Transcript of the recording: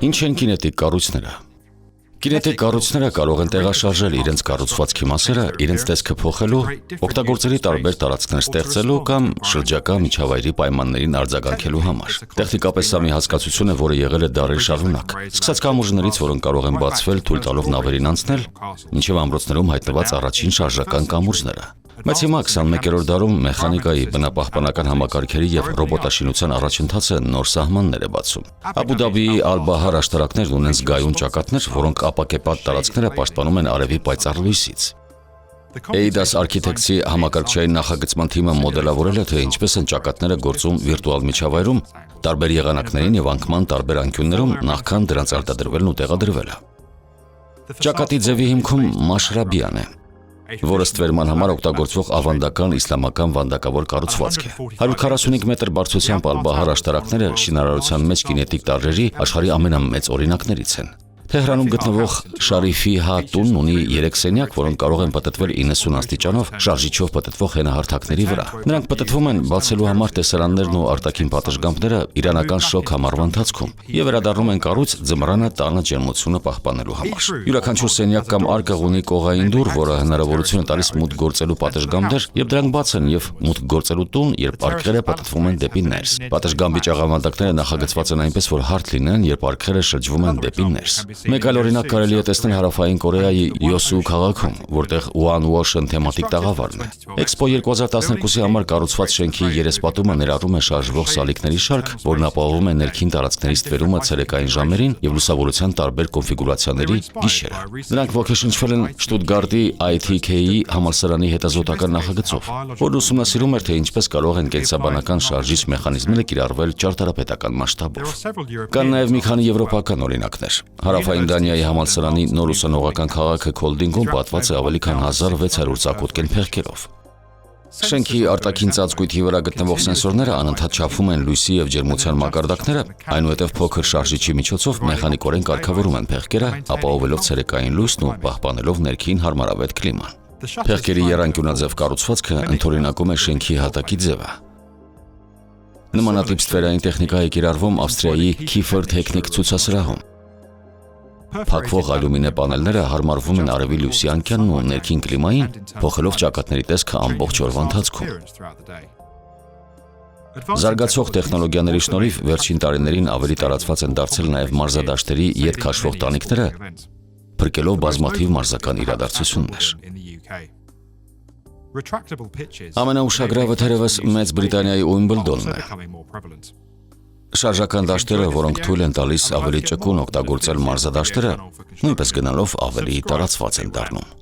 Ինչ են կինետիկ կառույցները։ Կինետիկ կառույցները կարող են տեղաշարժել իրենց կառուցվածքի մասերը, իրենց տեսքը փոխելու, օգտագործելի տարբեր տարածքներ ստեղծելու կամ շրջակա միջավայրի պայմաններին արձագանքելու համար։ Տեխնիկապես սա մի հասկացություն է, որը եղել է դարեր շարունակ, սկսած կամուրջներից, որոնք կարող են բացվել թույլ տալով նավերին անցնել, մինչև ամրոցներում հայտնված առաջին շարժական կամուրջները։ Բայց հիմա 21-րդ դարում մեխանիկայի, բնապահպանական համակարգերի եւ ռոբոտաշինության առաջընթացը նոր սահմաններ է բացում։ Աբու Դաբիի Ալ-Բահար աշտարակներն ունեն զգայուն ճակատներ, որոնք ապակեպատ տարածքները պաշտպանում են արևի պայծառ լույսից։ Eidos Architects-ի համակարգչային նախագծման թիմը մոդելավորել է, թե ինչպես են ճակատները գործում վիրտուալ միջավայրում, տարբեր եղանակներին եւ անկման տարբեր անկյուններում, նախքան դրանց արտադրվելն ու տեղադրվելը։ Ճակատի ձևի հիմքում մաշրաբիան է, որը ստվերման համար օգտագործվող ավանդական իսլամական վանդակավոր կառուցվածք է։ 145 մետր բարձրությամբ Ալ-Բահար աշտարակները շինարարության մեջ կինետիկ տարրերի աշխարհի ամենամեծ օրինակներից են։ Թեհրանում գտնվող Շարիֆի Հա տունն ունի 3 սենյակ, որոնք կարող են պտտվել 90 աստիճանով շարժիչով պտտվող հենահարթակների վրա։ Նրանք պտտվում են բացելու համար տեսարաններն ու արտաքին պատշգամբները իրանական շոկ համարվա ընթացքում եւ վերադառնում են կառույց ձմռանը տանը ջերմությունը պահպանելու համար։ Յուրաքանչյուր սենյակ կամ արկղ ունի կողային դուռ, որը հնարավորություն է տալիս մուտք գործելու պատշգամբներ, եւ դրանք բաց են եւ մուտք գործելու տուն, երբ արկղերը պտտվում են դեպի ներս։ Պատշգամբի ճաղավանդակները նախագծված են այնպես, որ հարթ լինեն, երբ արկղերը շրջվում են դեպի ներս։ Մեկ այլ օրինակ կարելի է տեսնել Հարավային Կորեայի Յոսու քաղաքում, որտեղ One Ocean թեմատիկ տաղավարն է։ Expo 2012-ի համար կառուցված շենքի երեսպատումը ներառում է շարժվող սալիկների շարք, որն ապահովում է ներքին տարածքների ստվերումը ցերեկային ժամերին եւ լուսավորության տարբեր կոնֆիգուրացիաների գիշերը։ Նրանք ոգեշնչվել են Շտուտգարտի ITK-ի համալսարանի հետազոտական նախագծով, որն ուսումնասիրում էր, թե ինչպես կարող են կենսաբանական շարժիչ մեխանիզմները կիրառվել ճարտարապետական մասշտաբով։ Կան նաեւ մի քանի եվրոպական օրինակներ։ Հարավային Դանիայի համալսարանի նոր ուսանողական քաղաքը Քոլդինգում պատված է ավելի քան 1600 ծակոտկեն փեղկերով։ Շենքի արտաքին ծածկույթի վրա գտնվող սենսորները անընդհատ չափում են լույսի եւ ջերմության մակարդակները, այնուհետև փոքր շարժիչի միջոցով մեխանիկորեն կարգավորում են փեղկերը, ապահովելով ցերեկային լույսն ու պահպանելով ներքին հարմարավետ կլիման։ Փեղկերի եռանկյունաձև կառուցվածքը ընդօրինակում է շենքի հատակի ձևը։ Նմանատիպ ստվերային տեխնիկա է կիրառվում Ավստրիայի Kiefer Technik ցուցասրահում։ Փակվող ալյումինե պանելները հարմարվում են արևի լույսի անկյանն ու ներքին կլիմային, փոխելով ճակատների տեսքը ամբողջ օրվա ընթացքում։ Զարգացող տեխնոլոգիաների շնորհիվ վերջին տարիներին ավելի տարածված են դարձել նաև մարզադաշտերի ետ քաշվող տանիքները, փրկելով բազմաթիվ մարզական իրադարձություններ։ Ամենաուշագրավը թերևս Մեծ Բրիտանիայի Ուիմբլդոնն է։ Շարժական դաշտերը, որոնք թույլ են տալիս ավելի ճկուն օգտագործել մարզադաշտերը, նույնպես գնալով ավելի տարածված են դառնում։